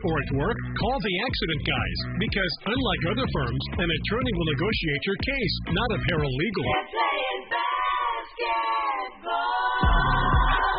or at work, call the accident guys, because unlike other firms, an attorney will negotiate your case, not a paralegal. They're playing basketball.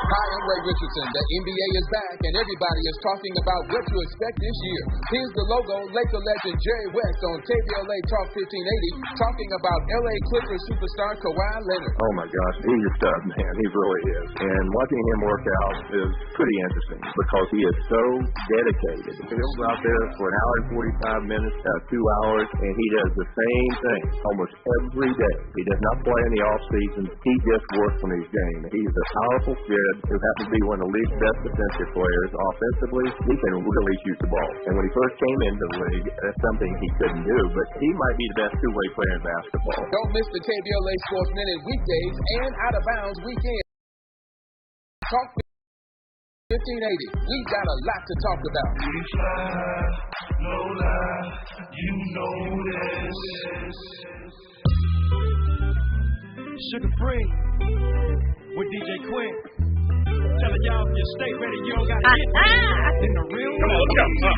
Hi, I'm Ray Richardson. The NBA is back, and everybody is talking about what to expect this year. Here's the logo, Laker legend Jerry West on KBLA Talk 1580, talking about LA Clippers superstar Kawhi Leonard. Oh my gosh, he's a stud, man. He really is. And watching him work out is pretty interesting because he is so dedicated. He'll go out there for an hour and 45 minutes, 2 hours, and he does the same thing almost every day. He does not play in the off season. He just works on his game. He's a powerful kid who happens to be one of the league's best defensive players. Offensively, he can really shoot the ball. And when he first came into the league, that's something he couldn't do, but he might be the best two-way player in basketball. Don't miss the KBLA Sports Minute weekdays and Out of Bounds weekend. Talk 1580. We've got a lot to talk about. We fly, no lie, you know this. Sugar free with DJ Quinn. Telling y'all if you stay ready, you don't gotta get ready. In the real Come on, let's go.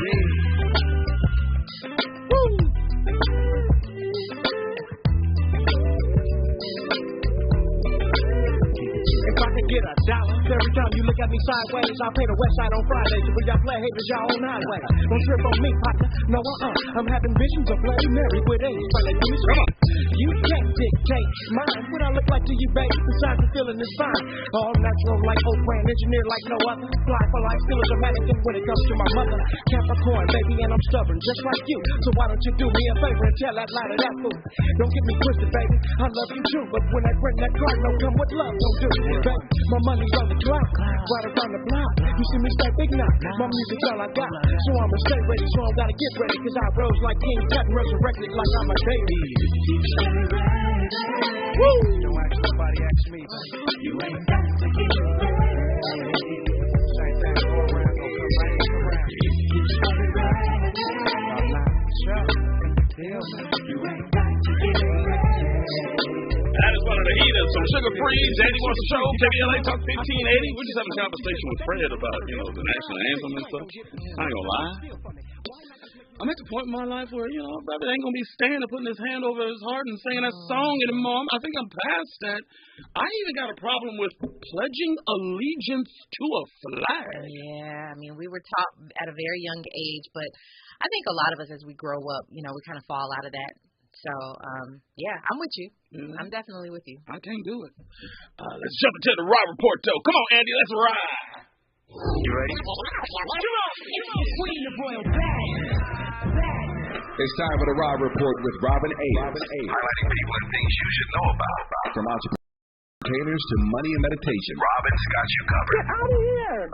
If I could get $1 every time you look at me sideways, I'll pay the West Side on Fridays. If y'all play haters, y'all on highway. Don't trip on me, partner. No, I'm having visions of Bloody Mary with AIDS. But they do me strong. You can't dictate mine. What I look like to you, baby, besides the feeling is fine. All natural like Oprah, engineered like no other. Fly for life, still as a mannequin when it comes to my mother. Capricorn, baby, and I'm stubborn, just like you. So why don't you do me a favor and tell that lie to that fool? Don't get me twisted, baby. I love you too, but when I bring that card, don't come with love, don't do it. Baby, my money's on the clock, right around the block. You see me stay big now, my music's all I got. So I'ma stay ready, so I gotta get ready, cause I rose like King Tut and resurrected like I'm a baby. Woo! Don't ask nobody, ask me. You ain't got to get ready. Same thing, go around, go come right around. I'm not sure. Tell me, you ain't got to get ready. That is one of the heaters from Sugar Free, Danny Morrison Show, KBLA Talk 1580. We're just having a conversation with Fred about, the national anthem and stuff. I ain't gonna lie. I'm at the point in my life where, brother ain't gonna be standing putting his hand over his heart and singing that song anymore. I think I'm past that. I even got a problem with pledging allegiance to a flag. Yeah, I mean, we were taught at a very young age, but I think a lot of us as we grow up, we kind of fall out of that. So, yeah, I'm with you. Mm-hmm. I'm definitely with you. I can't do it. Let's jump into the Raw Report, though. Come on, Andy, let's ride. You ready? Queen of Royal Bag. It's time for the Raw Report with Robin A. Highlighting people and things you should know about. From entrepreneurs to money and meditation, Robin's got you covered. Get out of here.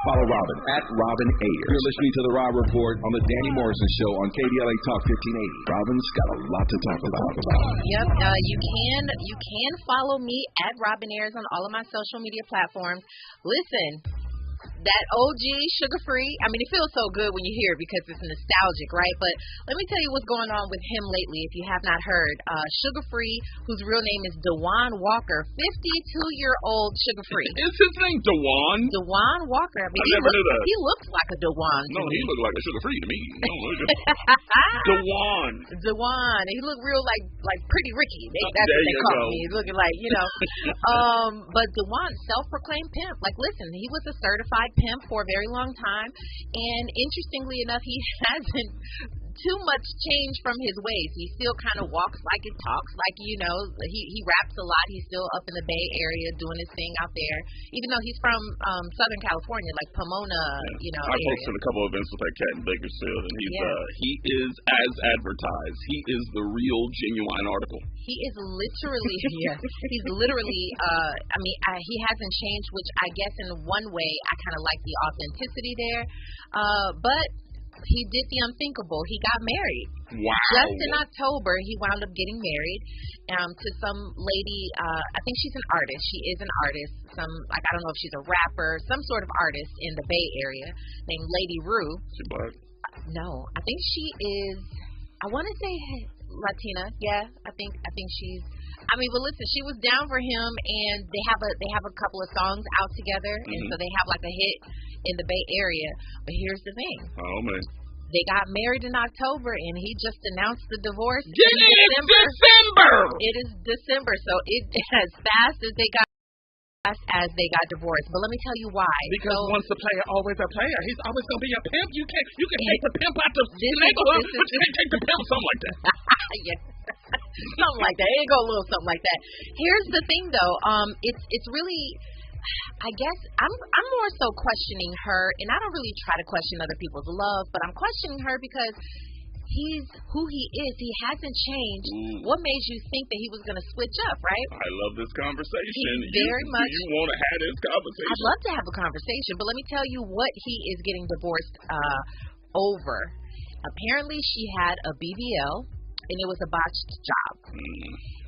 Follow Robin at Robin Ayers. You're listening to the Raw Report on the Danny Morrison Show on KBLA Talk 1580. Robin's got a lot to talk about. Yep, you can follow me at Robin Ayers on all of my social media platforms. Listen, that OG Sugar Free, I mean, it feels so good when you hear it because it's nostalgic, right? But let me tell you what's going on with him lately if you have not heard. Sugar Free, whose real name is DeJuan Walker, 52-year-old Sugar Free. Is his name DeJuan? DeJuan Walker. I mean, I never knew that. He looks like a DeJuan to me. He looked like a Sugar Free to me. DeJuan. DeJuan. He looked real like Pretty Ricky. That's what they call me. He's looking like, But DeJuan, self-proclaimed pimp. Like, listen, he was a certified pimp for a very long time, and interestingly enough, he hasn't too much change from his ways. He still kind of walks like it, talks like, he raps a lot. He's still up in the Bay Area doing his thing out there, even though he's from Southern California, like Pomona, I posted a couple of events with that cat in Bakersfield, and he is as advertised. He is the real genuine article. He is literally, he's literally, he hasn't changed, which I guess in one way I kind of like the authenticity there, but he did the unthinkable. He got married. Wow. Just in October, he wound up getting married to some lady. I think she's an artist. She is an artist. I don't know if she's a rapper, some sort of artist in the Bay Area named Lady Rue. She black? No, I think she is. I want to say Latina. Yeah, I think she's. But listen, she was down for him, and they have a couple of songs out together, and so they have like a hit. in the Bay Area. But here's the thing. Oh, man. They got married in October, and he just announced the divorce in December. It is December, so it as fast as they got divorced. But let me tell you why. Because once a player, always a player. He's always gonna be a pimp. You can take the pimp out the neighborhood, but you can't take the pimp. Something like that. Yeah. Something like that. It go a little something like that. Here's the thing, though. It's really, I guess I'm more so questioning her, and I don't really try to question other people's love, but I'm questioning her because he's who he is. He hasn't changed. What made you think that he was going to switch up, right? I love this conversation. Very much. You want to have this conversation? I'd love to have a conversation, but let me tell you what he is getting divorced over. Apparently, she had a BBL, and it was a botched job.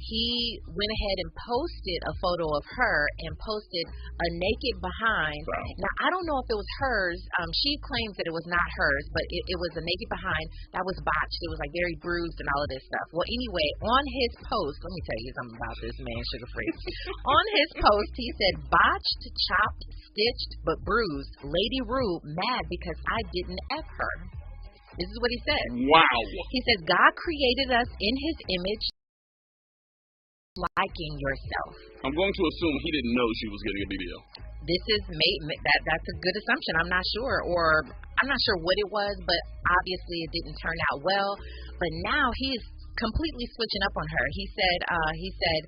He went ahead and posted a photo of her and posted a naked behind. Wow. Now, I don't know if it was hers. She claims that it was not hers, but it was a naked behind that was botched. It was like very bruised and all of this stuff. Well, anyway, on his post, let me tell you something about this man, Sugar Free. On his post, he said, botched, chopped, stitched, but bruised. Lady Rue, mad because I didn't F her. This is what he said. Wow. He says, God created us in his image, liking yourself. I'm going to assume he didn't know she was getting a BBL. This is that's a good assumption. I'm not sure, or I'm not sure what it was, but obviously it didn't turn out well. But now he is completely switching up on her. He said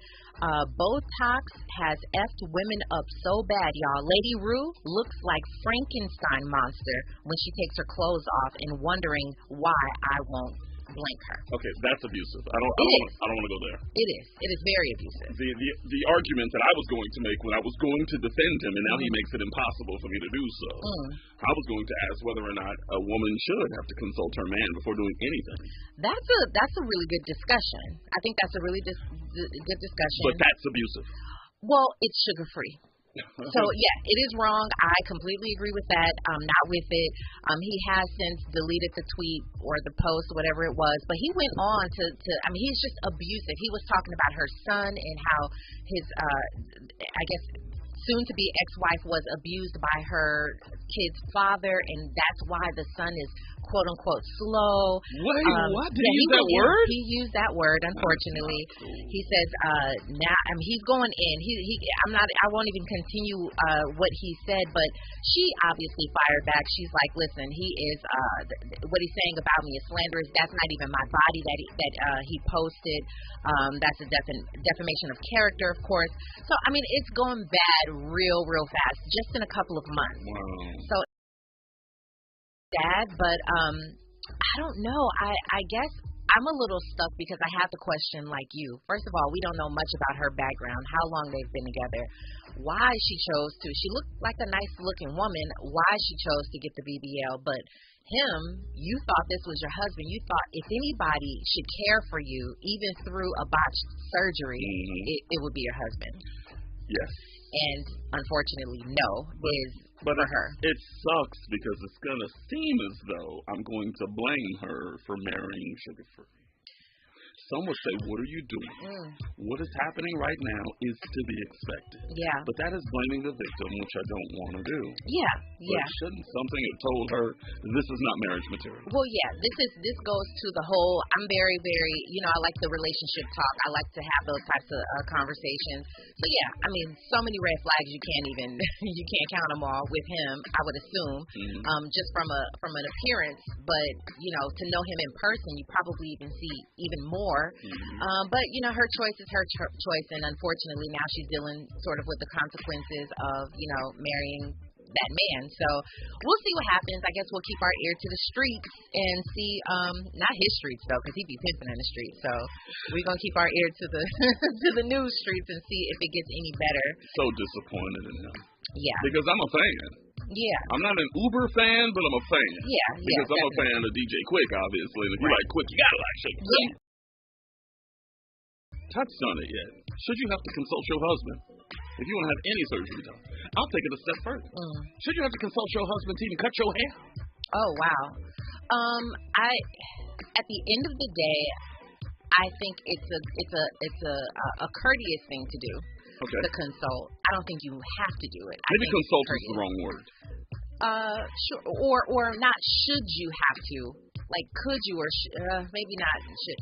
Botox has effed women up so bad, y'all. Lady Rue looks like Frankenstein monster when she takes her clothes off and wondering why I won't blank her. Okay, that's abusive. I don't want to go there. It is. It is very abusive. The argument that I was going to make when I was going to defend him, and now he makes it impossible for me to do so. I was going to ask whether or not a woman should have to consult her man before doing anything. That's a really good discussion. I think that's a really good discussion. But that's abusive. Well, it's sugar free. So, yeah, it is wrong. I completely agree with that. I'm not with it. He has since deleted the tweet or the post, whatever it was. But he went on to he's just abusive. He was talking about her son and how his, I guess, soon-to-be ex-wife was abused by her kid's father, and that's why the son is quote-unquote slow. Wait, what? Did he use that word? He used that word, unfortunately. He says now he's going in. I won't even continue what he said, but she obviously fired back. She's like, listen, he is what he's saying about me is slanderous. That's not even my body that he posted. That's a defamation of character, of course. So it's going bad real fast, just in a couple of months. Wow. So sad, but I don't know. I guess I'm a little stuck because I have to question like you. First of all, we don't know much about her background, how long they've been together, why she chose to. She looked like a nice looking woman, why she chose to get the BBL, but him, you thought this was your husband. You thought if anybody should care for you, even through a botched surgery, it would be your husband. Yes. And unfortunately, no, for her. It sucks because it's going to seem as though I'm going to blame her for marrying Sugar Free. Some would say, what are you doing? What is happening right now is to be expected. Yeah. But that is blaming the victim, which I don't want to do. Yeah. But shouldn't something have told her this is not marriage material? Well, yeah. This goes to the whole, I'm very, very, I like the relationship talk. I like to have those types of conversations. So, yeah, so many red flags you you can't count them all with him, I would assume, just from an appearance. But, to know him in person, you probably even see even more. But, her choice is her choice, and unfortunately now she's dealing sort of with the consequences of, marrying that man. So we'll see what happens. I guess we'll keep our ear to the streets and see, not his streets though, because he'd be pimping in the streets. So we're going to keep our ear to the to the news streets and see if it gets any better. So disappointed in him. Yeah. Because I'm a fan. Yeah. I'm not an Uber fan, but I'm a fan. Yeah. Because I'm a fan of DJ Quick, obviously. And if you like Quick, you got to like Sugar Free. Yeah. Touched on it yet. Should you have to consult your husband if you want to have any surgery done? I'll take it a step further. Should you have to consult your husband to even cut your hair? Oh wow. At the end of the day, I think it's a courteous thing to do. Okay. To consult. I don't think you have to do it. Maybe consult is the wrong word. sure, or not should you have to. Like, could you or maybe not? Should.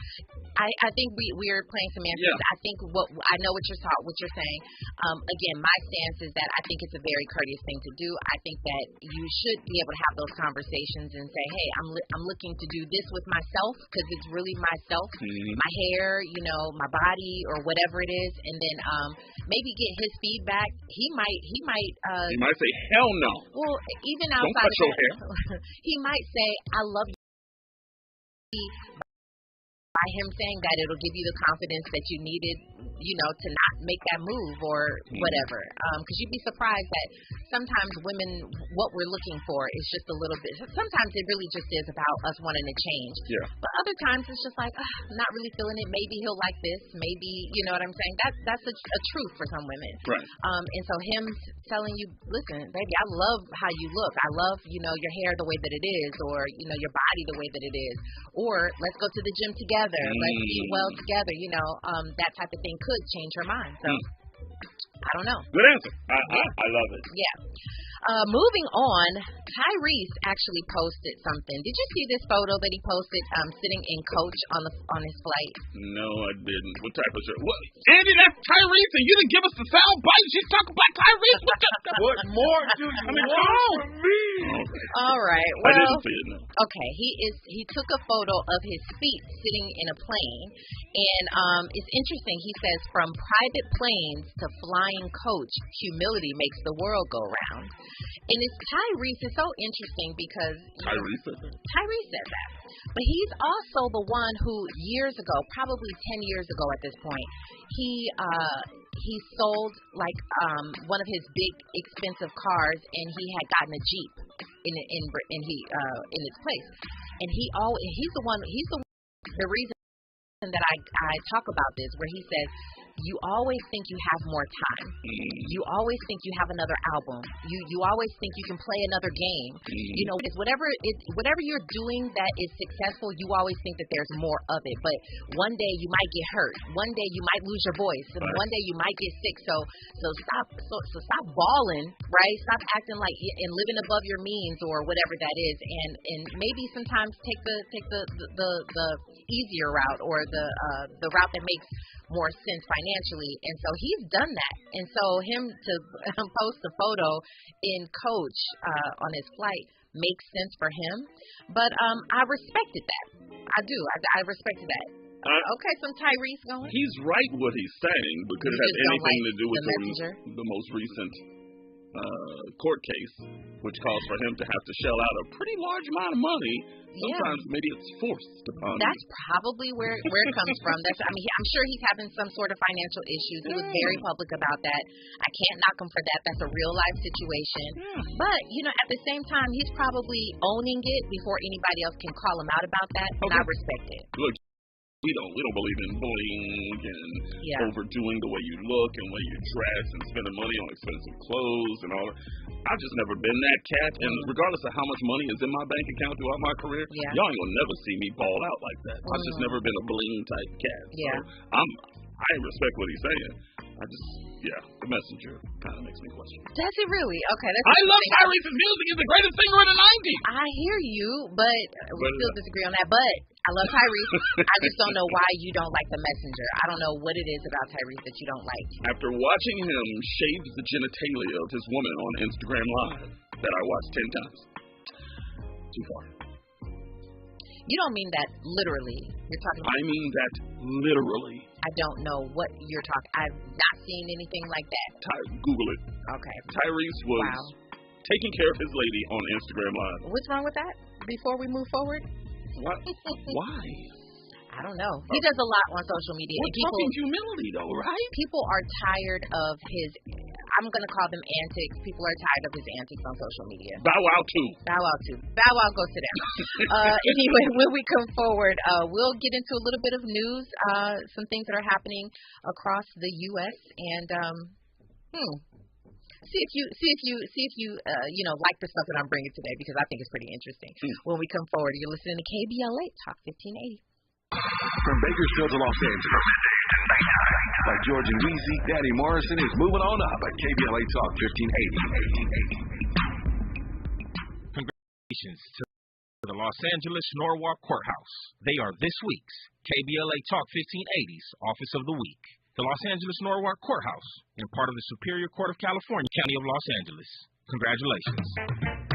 I think we're playing semantics. Yeah. I think I know what you're saying. Again, my stance is that I think it's a very courteous thing to do. I think that you should be able to have those conversations and say, hey, I'm looking to do this with myself because it's really myself, my hair, my body, or whatever it is, and then maybe get his feedback. He might say, hell no. Well, even outside of that, he might say, I love you. By him saying that, it'll give you the confidence that you needed, to not make that move or whatever. Because you'd be surprised that sometimes women, what we're looking for is just a little bit. Sometimes it really just is about us wanting to change. Yeah. But other times it's just like, I'm not really feeling it. Maybe he'll like this. Maybe, you know what I'm saying? That's a truth for some women. Right. And so him telling you, listen, baby, I love how you look. I love, your hair the way that it is, or, your body the way that it is. Or let's go to the gym together. Let's eat well together. That type of thing could change her mind. So I don't know. Good answer. I love it. Yeah. Moving on, Tyrese actually posted something. Did you see this photo that he posted sitting in coach on his flight? No, I didn't. What type of shirt? What? Andy, that's Tyrese, and you didn't give us the sound bite. She's talking about Tyrese. What more do you want from me? Okay. All right. Well, I didn't see it, no. Okay. He took a photo of his feet sitting in a plane, and it's interesting. He says, from private planes to flying coach, humility makes the world go round. And it's Tyrese. It's so interesting because Tyrese said that. But he's also the one who years ago, probably 10 years ago at this point, he sold one of his big expensive cars, and he had gotten a Jeep in its place. And he's the reason that I talk about this, where he says, you always think you have more time. You always think you have another album. You always think you can play another game. It's whatever you're doing that is successful, you always think that there's more of it. But one day you might get hurt. One day you might lose your voice. And one day you might get sick. So stop balling, right? Stop acting like and living above your means or whatever that is. And maybe sometimes take the easier route or the route that makes more sense financially. And so he's done that. And so him to post a photo in coach on his flight makes sense for him. But I respected that. I do. I respected that. Okay, some Tyrese going. He's right what he's saying, because it has anything to do with the most recent court case, which calls for him to have to shell out a pretty large amount of money. Sometimes maybe it's forced upon him. That's probably where it comes from. I'm sure he's having some sort of financial issues. He was very public about that. I can't knock him for that. That's a real life situation. But at the same time, he's probably owning it before anybody else can call him out about that. And I respect it. Look, we don't believe in bullying and overdoing the way you look and the way you dress and spending money on expensive clothes and all that. I've just never been that cat, and regardless of how much money is in my bank account throughout my career, y'all ain't gonna never see me ball out like that. I've just never been a bling type cat. Yeah. So I respect what he's saying. The messenger kind of makes me question. Does it really? Okay. I love Tyrese's music. He's the greatest singer of the 90s. I hear you, but we still disagree on that. But I love Tyrese. I just don't know why you don't like the messenger. I don't know what it is about Tyrese that you don't like. After watching him shave the genitalia of his woman on Instagram Live that I watched 10 times. Too far. You don't mean that literally. You're talking about... I mean that literally. I don't know what you're talking... I've not seen anything like that. Google it. Okay. Tyrese was taking care of his lady on Instagram Live. What's wrong with that? Before we move forward? What? Why? I don't know. He does a lot on social media. We're talking humility, though, right? People are tired of his... I'm going to call them antics. People are tired of his antics on social media. Bow Wow, too. Bow Wow, too. Bow Wow, go sit down. Anyway, when we come forward, we'll get into a little bit of news, some things that are happening across the U.S. And see if you like the stuff that I'm bringing today, because I think it's pretty interesting. When we come forward, you're listening to KBLA Talk 1580. From Bakersfield to Los Angeles, by George and Weezy, Danny Morrison is moving on up at KBLA Talk 1580. to the Los Angeles Norwalk Courthouse. They are this week's KBLA Talk 1580's Office of the Week. The Los Angeles Norwalk Courthouse, and part of the Superior Court of California, County of Los Angeles. Congratulations.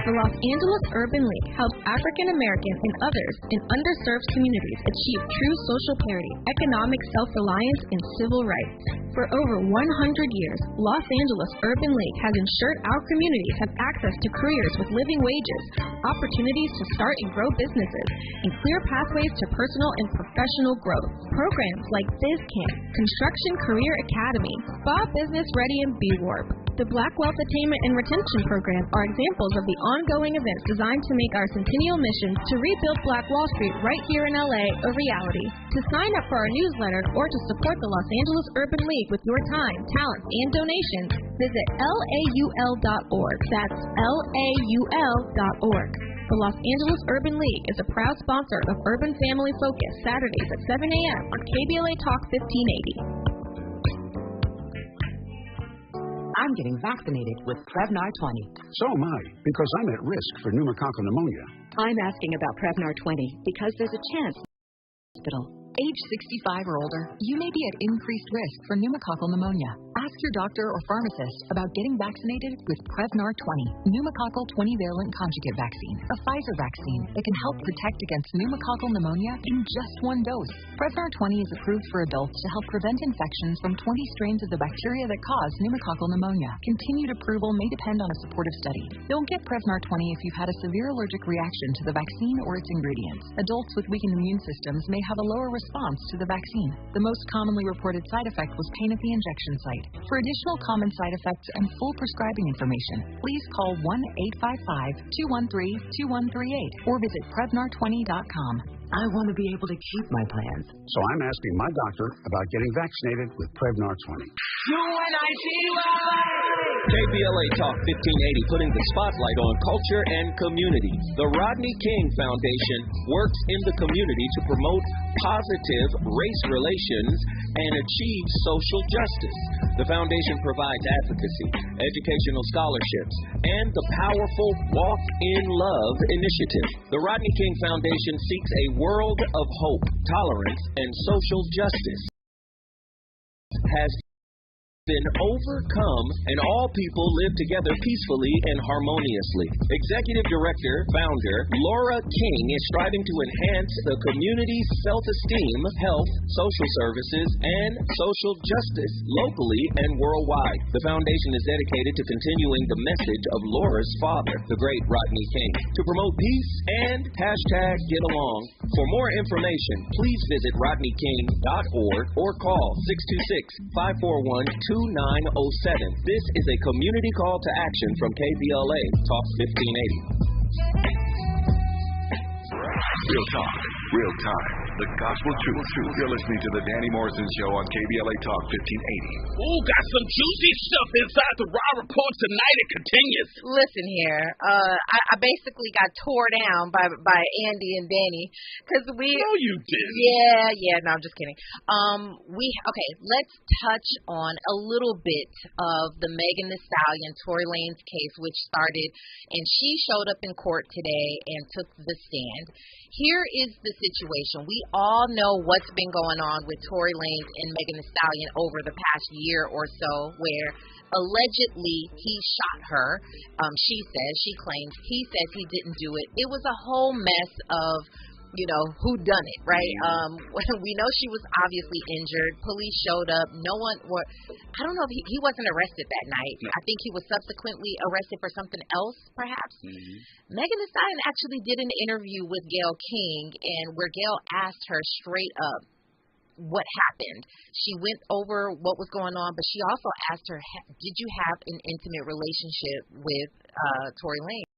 The Los Angeles Urban League helps African American and others in underserved communities achieve true social parity, economic self-reliance, and civil rights. For over 100 years, Los Angeles Urban League has ensured our communities have access to careers with living wages, opportunities to start and grow businesses, and clear pathways to personal and professional growth. Programs like BizCamp, Construction Career Academy, Spa Business Ready, and B-Warp. The Black Wealth Attainment and Retention Program are examples of the ongoing events designed to make our centennial mission to rebuild Black Wall Street right here in LA a reality. To sign up for our newsletter or to support the Los Angeles Urban League with your time, talent, and donations, visit laul.org. That's laul.org. The Los Angeles Urban League is a proud sponsor of Urban Family Focus, Saturdays at 7 a.m. on KBLA Talk 1580. I'm getting vaccinated with Prevnar 20. So am I, because I'm at risk for pneumococcal pneumonia. I'm asking about Prevnar 20 because there's a chance. Hospital. Age 65 or older, you may be at increased risk for pneumococcal pneumonia. Ask your doctor or pharmacist about getting vaccinated with Prevnar 20, pneumococcal 20-valent conjugate vaccine, a Pfizer vaccine that can help protect against pneumococcal pneumonia in just one dose. Prevnar 20 is approved for adults to help prevent infections from 20 strains of the bacteria that cause pneumococcal pneumonia. Continued approval may depend on a supportive study. Don't get Prevnar 20 if you've had a severe allergic reaction to the vaccine or its ingredients. Adults with weakened immune systems may have a lower response to the vaccine. The most commonly reported side effect was pain at the injection site. For additional common side effects and full prescribing information, please call 1-855-213-2138 or visit Prevnar20.com. I want to be able to keep my plans. So I'm asking my doctor about getting vaccinated with Prevnar 20. KBLA Talk 1580, putting the spotlight on culture and community. The Rodney King Foundation works in the community to promote positive race relations and achieve social justice. The foundation provides advocacy, educational scholarships, and the powerful Walk in Love initiative. The Rodney King Foundation seeks a world of hope, tolerance, and social justice. Has been overcome, and all people live together peacefully and harmoniously. Executive Director, Founder Laura King is striving to enhance the community's self-esteem, health, social services, and social justice locally and worldwide. The foundation is dedicated to continuing the message of Laura's father, the great Rodney King, to promote peace and #GetAlong. For more information, please visit rodneyking.org or call 626-541-2907. This is a community call to action from KBLA Talk 1580. Real talk, real time, the gospel truth. You're listening to the Danny Morrison Show on KBLA Talk 1580. Ooh, got some juicy stuff inside the Raw Report tonight. It continues. Listen here, I basically got tore down by Andy and Danny because we. No, you didn't. Yeah. No, I'm just kidding. Let's touch on a little bit of the Megan Thee Stallion, Tory Lanez case, which started, and she showed up in court today and took the stand. Here is the situation. We all know what's been going on with Tory Lanez and Megan Thee Stallion over the past year or so, where allegedly he shot her. She claims. He says he didn't do it. It was a whole mess of, who done it, right? We know she was obviously injured. Police showed up. I don't know if he wasn't arrested that night. No. I think he was subsequently arrested for something else, perhaps. Mm-hmm. Megan Thee Stallion actually did an interview with Gayle King, and where Gayle asked her straight up what happened. She went over what was going on, but she also asked her, did you have an intimate relationship with Tory Lanez?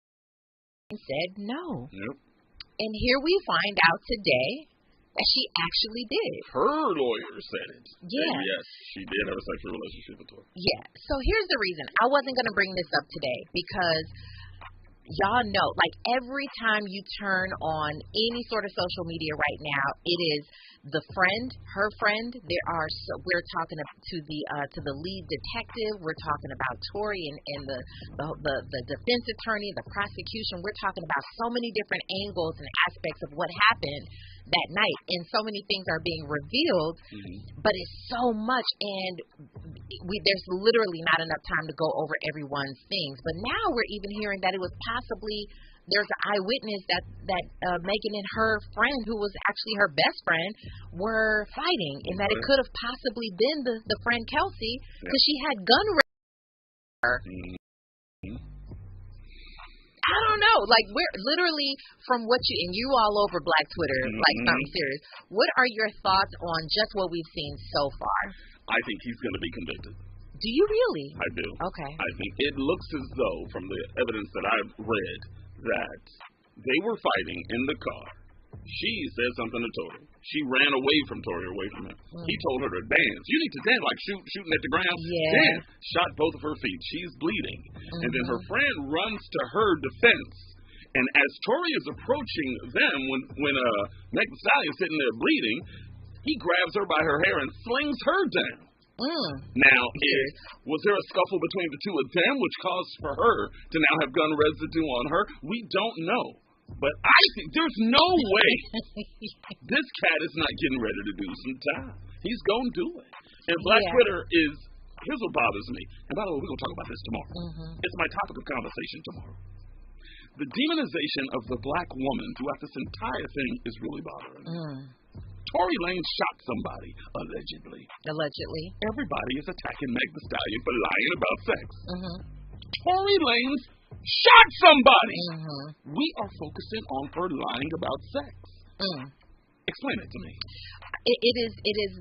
She said no. Yep. And here we find out today that she actually did. Her lawyer said it. Yeah. And yes, she did have a sexual relationship with her. Yeah. So here's the reason. I wasn't going to bring this up today because y'all know, like every time you turn on any sort of social media right now, it is the friend, her friend. We're talking to the lead detective. We're talking about Tory and the defense attorney, the prosecution. We're talking about so many different angles and aspects of what happened that night, and so many things are being revealed, but it's so much, and there's literally not enough time to go over everyone's things. But now we're even hearing that it was possibly there's an eyewitness that Megan and her friend, who was actually her best friend, were fighting, and that it could have possibly been the friend Kelsey, because she had gun I don't know. Like, we're literally from what you all over Black Twitter, like something serious. What are your thoughts on just what we've seen so far? I think he's going to be convicted. Do you really? I do. Okay. I think it looks as though, from the evidence that I've read, that they were fighting in the car. She said something to Tory. She ran away from Tory, away from him. He told her to dance. You need to dance, like shooting at the ground. Yeah. Dance. Shot both of her feet. She's bleeding. And then her friend runs to her defense. And as Tory is approaching them, when Meg Thee Stallion is sitting there bleeding, he grabs her by her hair and slings her down. Now, was there a scuffle between the two of them, which caused for her to now have gun residue on her? We don't know. But I think there's no way this cat is not getting ready to do some time. He's going to do it. And Black Twitter is, here's what bothers me. And by the way, we're going to talk about this tomorrow. It's my topic of conversation tomorrow. The demonization of the black woman throughout this entire thing is really bothering me. Tory Lanez shot somebody, allegedly. Allegedly. Everybody is attacking Meg Thee Stallion for lying about sex. Tory Lanez shot somebody. We are focusing on her lying about sex. Explain it to me. It is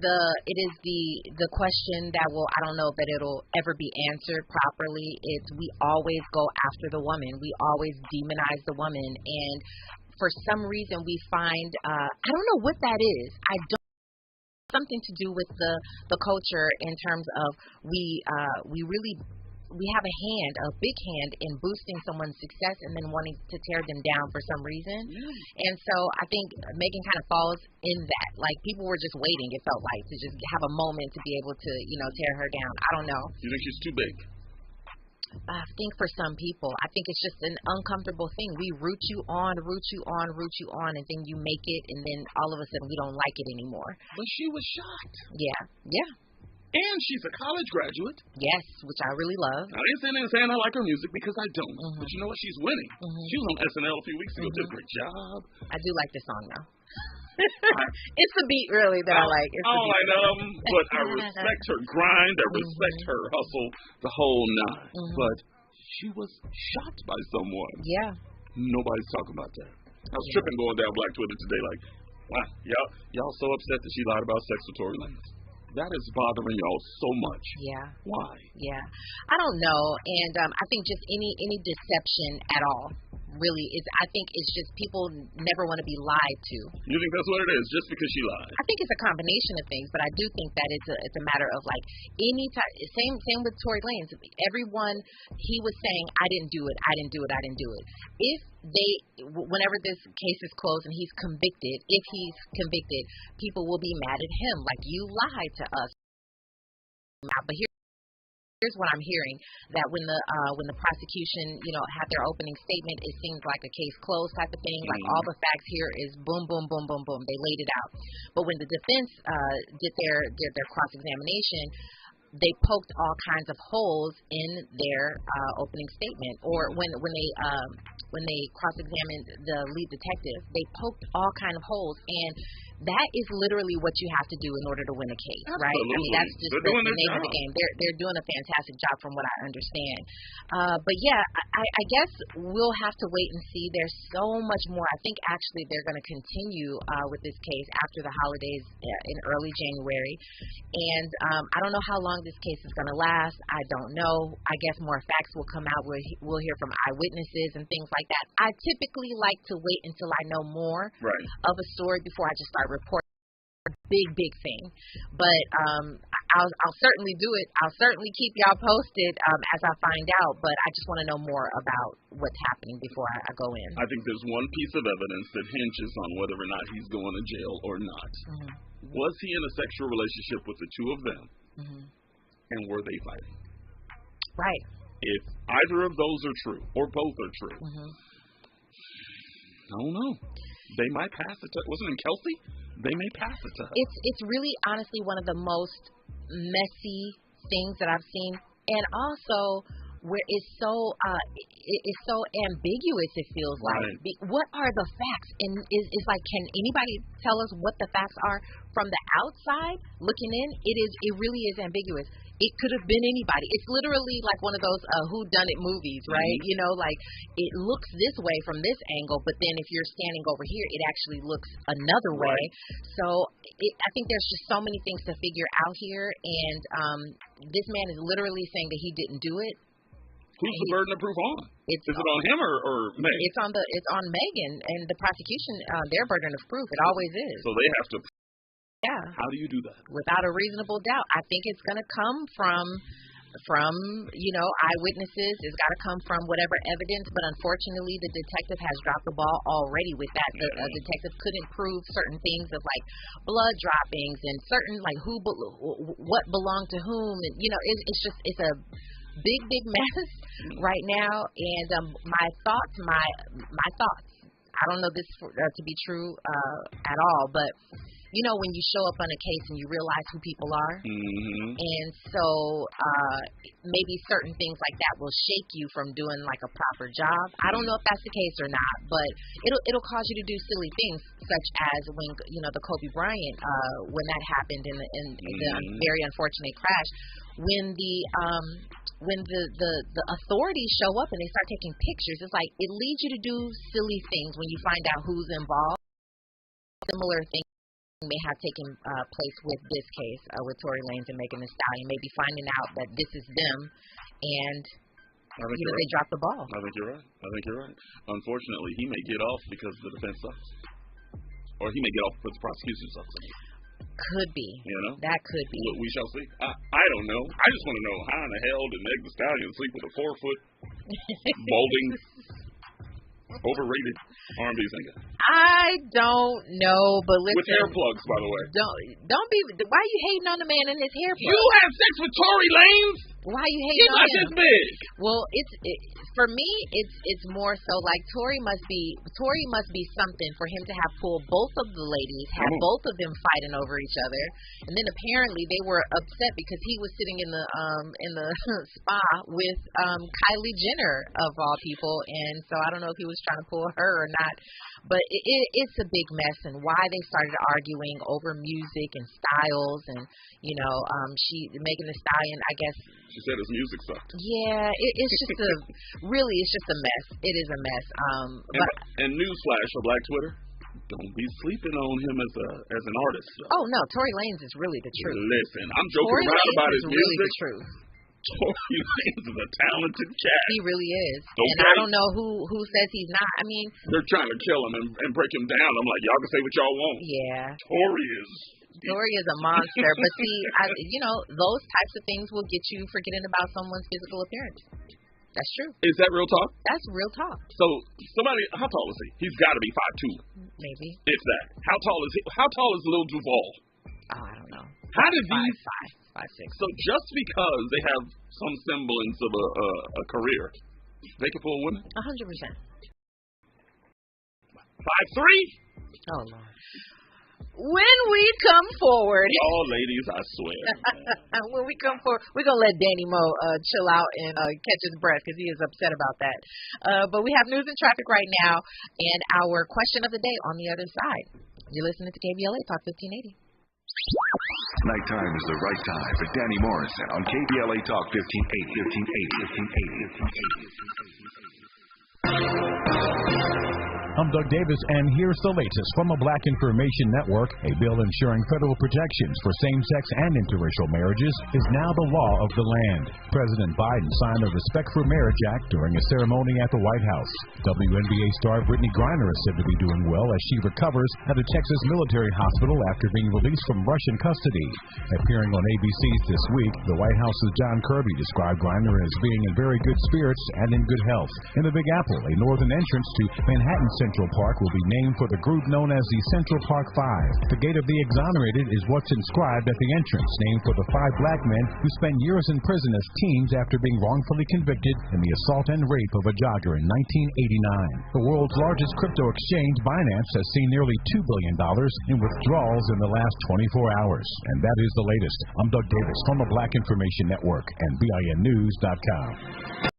the question that will, I don't know that it'll ever be answered properly. It's, we always go after the woman. We always demonize the woman, and for some reason we find I don't know what that is. I don't. Something to do with the culture in terms of we have a big hand in boosting someone's success and then wanting to tear them down for some reason. And so I think Megan kind of falls in that. Like, people were just waiting, it felt like, to just have a moment to be able to, tear her down. I don't know. You think she's too big? I think for some people, I think it's just an uncomfortable thing. We root you on, and then you make it, and then all of a sudden we don't like it anymore. But she was shot. Yeah. And she's a college graduate. Yes, which I really love. I didn't say I like her music, because I don't. But you know what? She's winning. She was on SNL a few weeks ago. Did a great job. I do like this song, though. It's the beat, really, that I like. I don't like none of them, but I respect her grind. I respect her hustle, the whole nine. But she was shot by someone. Yeah. Nobody's talking about that. I was tripping going down Black Twitter today, like, wow, y'all so upset that she lied about sex with Tory Lanez. That is bothering y'all so much. Yeah. Why? Yeah. I don't know. And I think just any deception at all really is, I think it's just people never want to be lied to. You think that's what it is, just because she lied? I think it's a combination of things, but I do think that it's a matter of, like, any time. Same with Tory Lanez. Everyone, he was saying, I didn't do it. If whenever this case is closed and he's convicted, people will be mad at him, like, you lied to us. But here's what I'm hearing, that when the prosecution, had their opening statement, it seems like a case closed type of thing. Like, all the facts here is boom, boom, boom, boom, boom. They laid it out. But when the defense did their cross-examination, they poked all kinds of holes in their opening statement, or when they cross-examined the lead detective, they poked all kinds of holes, and that is literally what you have to do in order to win a case, right? I mean, that's just the name of the game. They're doing a fantastic job from what I understand. But yeah, I guess we'll have to wait and see. There's so much more. I think actually they're going to continue with this case after the holidays in early January. And I don't know how long this case is going to last. I don't know. I guess more facts will come out. We'll hear from eyewitnesses and things like that. I typically like to wait until I know more of a story before I just start reporting a big thing. But I'll certainly do it. I'll certainly keep y'all posted as I find out, but I just want to know more about what's happening before I go in. I think there's one piece of evidence that hinges on whether or not he's going to jail or not. Mm-hmm. Was he in a sexual relationship with the two of them, and were they fighting? Right. If either of those are true, or both are true, I don't know. They might pass it to, wasn't it Kelsey? They may pass it to her. It's really honestly one of the most messy things that I've seen, and also where it's so ambiguous. It feels like. What are the facts? And it's like, can anybody tell us what the facts are from the outside looking in? It really is ambiguous. It could have been anybody. It's literally like one of those whodunit movies, right? You know, like it looks this way from this angle, but then if you're standing over here, it actually looks another way. So I think there's just so many things to figure out here, and this man is literally saying that he didn't do it. Who's the burden of proof on? Is it on him or Meg? It's on Megan and the prosecution. Their burden of proof. It always is. So they have to. Yeah. How do you do that? Without a reasonable doubt. I think it's going to come from eyewitnesses. It's got to come from whatever evidence, but unfortunately the detective has dropped the ball already with that. The detective couldn't prove certain things of like blood droppings and certain like what belonged to whom, and it's a big mess right now. And my thoughts. I don't know this to be true at all, but when you show up on a case and you realize who people are, and so maybe certain things like that will shake you from doing like a proper job. I don't know if that's the case or not, but it'll cause you to do silly things, such as when the Kobe Bryant when that happened in the very unfortunate crash, when the authorities show up and they start taking pictures. It's like it leads you to do silly things when you find out who's involved. Similar things may have taken place with this case with Tory Lanez and Megan Thee Stallion, maybe finding out that this is them, and they dropped the ball. I think you're right. Unfortunately, he may get off because the defense sucks, or he may get off because the prosecution sucks. Could be. That could be. We shall see. I don't know. I just want to know how in the hell did Megan Thee Stallion sleep with a 4-foot balding overrated R&B singer? I don't know, but listen. With hair plugs, by the way. Don't be. Why are you hating on the man and his hair plugs? You have sex with Tory Lanez? Why are you hating on him? He's not this big. Well, for me, it's more so like Tory must be something for him to have pulled both of the ladies, have both of them fighting over each other, and then apparently they were upset because he was sitting in the spa with Kylie Jenner of all people, and so I don't know if he was trying to pull her or not, but it's a big mess, and why they started arguing over music and styles, and Megan Thee Stallion, I guess. She said his music sucked. Yeah, it's just a mess. It is a mess. And newsflash for Black Twitter: don't be sleeping on him as an artist. Oh no, Tory Lanez is really the truth. Listen, I'm joking around about his music. Really the truth. Tory Lanez is a talented cat. He really is. Okay. And I don't know who says he's not. I mean, they're trying to kill him and break him down. I'm like, y'all can say what y'all want. Yeah. Tory is a monster, but see, those types of things will get you forgetting about someone's physical appearance. That's true. Is that real talk? That's real talk. So how tall is he? He's got to be 5'2". Maybe. If that. How tall is he? How tall is Lil Duval? Oh, I don't know. How did these 5'6". So just because they have some semblance of a career, they can pull women? 100%. 5'3"? Oh Lord. When we come forward. Oh, ladies, I swear. When we come forward, we're going to let Danny Mo chill out and catch his breath because he is upset about that. But we have news and traffic right now and our question of the day on the other side. You're listening to KBLA Talk 1580. Nighttime is the right time for Danny Morrison on KBLA Talk 1580. I'm Doug Davis, and here's the latest from the Black Information Network. A bill ensuring federal protections for same-sex and interracial marriages is now the law of the land. President Biden signed the Respect for Marriage Act during a ceremony at the White House. WNBA star Brittany Griner is said to be doing well as she recovers at a Texas military hospital after being released from Russian custody. Appearing on ABC's This Week, the White House's John Kirby described Griner as being in very good spirits and in good health. In the Big Apple, a northern entrance to Manhattan Central Park will be named for the group known as the Central Park Five. The Gate of the Exonerated is what's inscribed at the entrance, named for the 5 black men who spent years in prison as teens after being wrongfully convicted in the assault and rape of a jogger in 1989. The world's largest crypto exchange, Binance, has seen nearly $2 billion in withdrawals in the last 24 hours. And that is the latest. I'm Doug Davis from the Black Information Network and BINnews.com.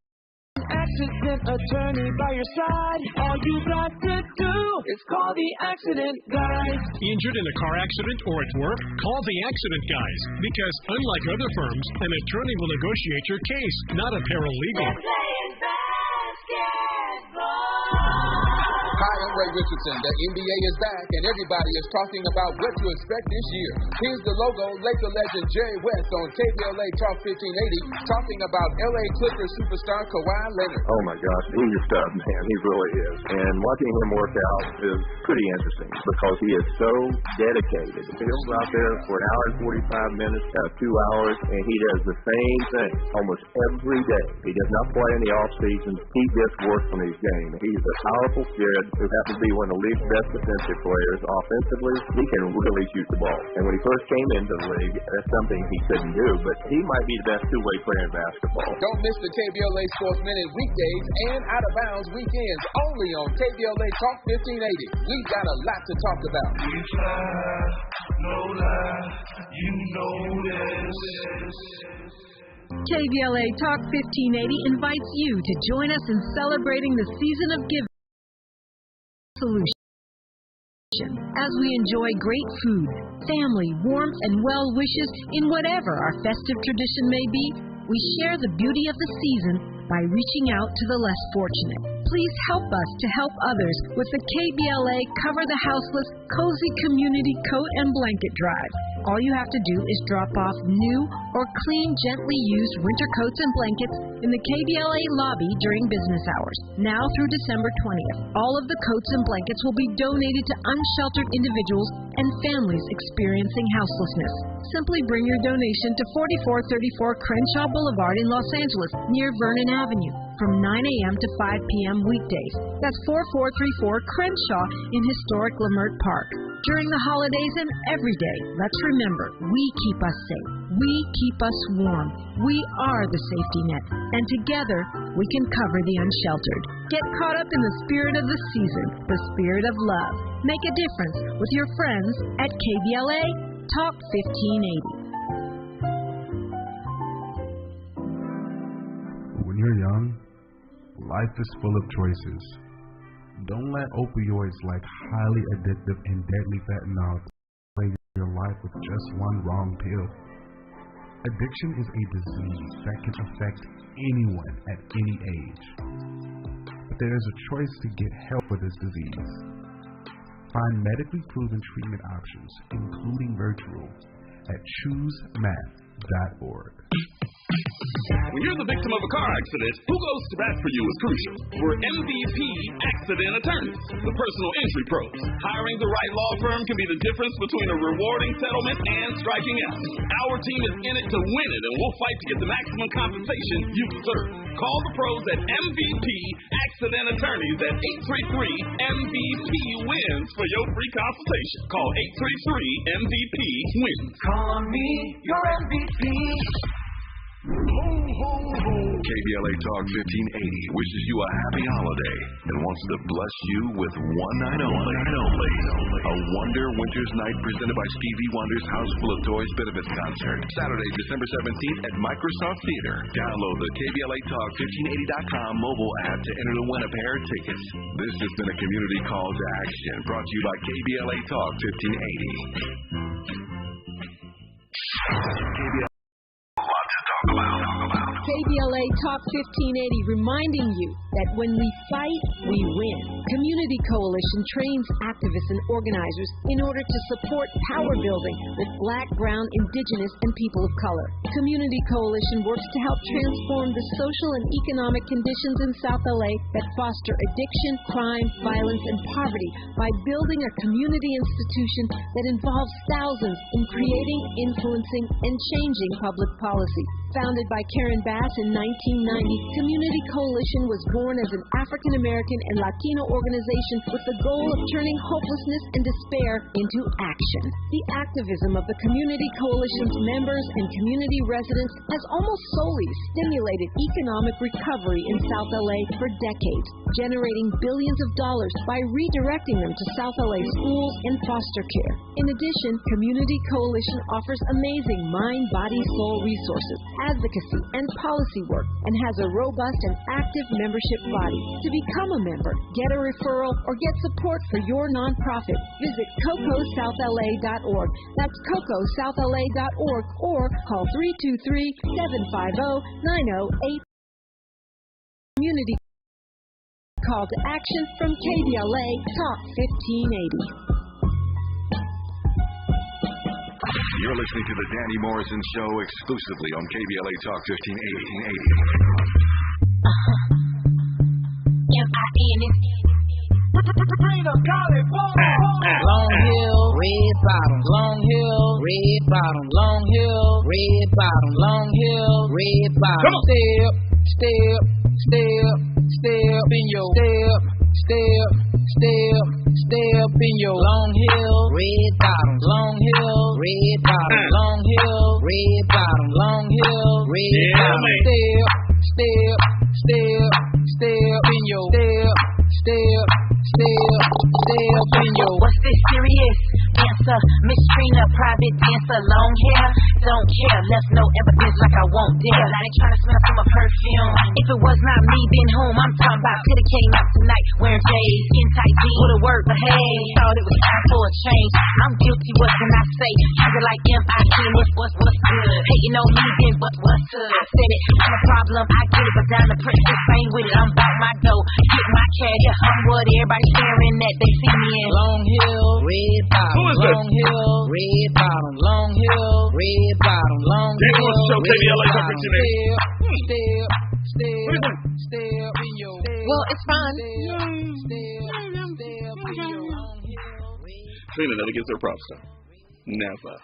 Accident attorney by your side. All you got to do is call the accident guys. Injured in a car accident or at work? Call the accident guys. Because unlike other firms, an attorney will negotiate your case, not a paralegal. They're playing basketball. Hi, I'm Ray Richardson. The NBA is back, and everybody is talking about what to expect this year. Here's the logo, Laker legend Jerry West on KBLA Talk 1580, talking about LA Clippers superstar Kawhi Leonard. Oh my gosh, he's a stud, man. He really is. And watching him work out is pretty interesting because he is so dedicated. He goes out there for an hour and 45 minutes, 2 hours, and he does the same thing almost every day. He does not play in the off season. He just works on his game. He's a powerful kid who happens to be one of the league's best defensive players. Offensively, he can really shoot the ball. And when he first came into the league, that's something he couldn't do, but he might be the best two-way player in basketball. Don't miss the KBLA Sports Minute weekdays and Out of Bounds weekends only on KBLA Talk 1580. We've got a lot to talk about. We fly, no lie, you know this. KBLA Talk 1580 invites you to join us in celebrating the season of giving solution. As we enjoy great food, family, warmth, and well wishes in whatever our festive tradition may be, we share the beauty of the season by reaching out to the less fortunate. Please help us to help others with the KBLA Cover the Houseless Cozy Community Coat and Blanket Drive. All you have to do is drop off new or clean, gently used winter coats and blankets in the KBLA lobby during business hours. Now through December 20th, all of the coats and blankets will be donated to unsheltered individuals and families experiencing houselessness. Simply bring your donation to 4434 Crenshaw Boulevard in Los Angeles, near Vernon Avenue, from 9 a.m. to 5 p.m. weekdays. That's 4434 Crenshaw in historic Leimert Park. During the holidays and every day, let's remember, we keep us safe. We keep us warm. We are the safety net. And together, we can cover the unsheltered. Get caught up in the spirit of the season, the spirit of love. Make a difference with your friends at KBLA Talk 1580. When you're young, life is full of choices. Don't let opioids like highly addictive and deadly fentanyl play your life with just one wrong pill. Addiction is a disease that can affect anyone at any age. But there is a choice to get help for this disease. Find medically proven treatment options, including virtual, at choosemat.org. When you're the victim of a car accident, who goes to bat for you is crucial. We're MVP Accident Attorneys, the personal injury pros. Hiring the right law firm can be the difference between a rewarding settlement and striking out. Our team is in it to win it, and we'll fight to get the maximum compensation you deserve. Call the pros at MVP Accident Attorneys at 833-MVP-WINS for your free consultation. Call 833-MVP-WINS. Call me your MVP. Ho, ho, ho. KBLA Talk 1580 wishes you a happy holiday and wants to bless you with one night only. A Wonder Winter's Night presented by Stevie Wonder's House Full of Toys benefits concert. Saturday, December 17th at Microsoft Theater. Download the KBLA Talk 1580.com mobile app to enter to win a pair of tickets. This has been a community call to action brought to you by KBLA Talk 1580. KBLA KBLA Talk 1580 reminding you that when we fight, we win. Community Coalition trains activists and organizers in order to support power building with Black, Brown, Indigenous, and people of color. Community Coalition works to help transform the social and economic conditions in South LA that foster addiction, crime, violence, and poverty by building a community institution that involves thousands in creating, influencing, and changing public policy. Founded by Karen Bass in 1990, Community Coalition was born as an African American and Latino organization with the goal of turning hopelessness and despair into action. The activism of the Community Coalition's members and community residents has almost solely stimulated economic recovery in South LA for decades, generating billions of dollars by redirecting them to South LA schools and foster care. In addition, Community Coalition offers amazing mind, body, soul resources, advocacy, and policy work, and has a robust and active membership body. To become a member, get a referral, or get support for your nonprofit, visit CocoSouthLA.org. That's CocoSouthLA.org, or call 323-750-9080. Community call to action from KBLA Talk 1580. You're listening to the Danny Morrison Show exclusively on KBLA Talk 1580. Long hill, red bottom, long hill, red bottom, long hill, red bottom, long hill, red bottom. Step, step, step, step in your step, step, step, step in your long hill, red bottom, long hill, red bottom, long hill, red bottom, long hill, red bottom. Step, step, step, step in your step, step, step, step in your. What's this serious? Answer, Miss Trina, private dancer, long hair, don't care, left no evidence like I won't dare. I ain't trying to smell from a perfume. If it was not me, then whom? I'm talking about coulda came out tonight wearing J's, skin tight jeans, would've worked, but hey, thought it was time for a change. I'm guilty, what can I say? Trigger like M.I.T. what's good? Hating on me, then what's good? I said it, I'm a problem, I get it, but down the princess ain't with it. I'm about my dough, get my cash, I'm what everybody staring at, they see me in. Long hill, red bottom. Long hill, red bottom, long hill, red bottom, long hill. Well, it's fun. Trina never gets her props though. Never.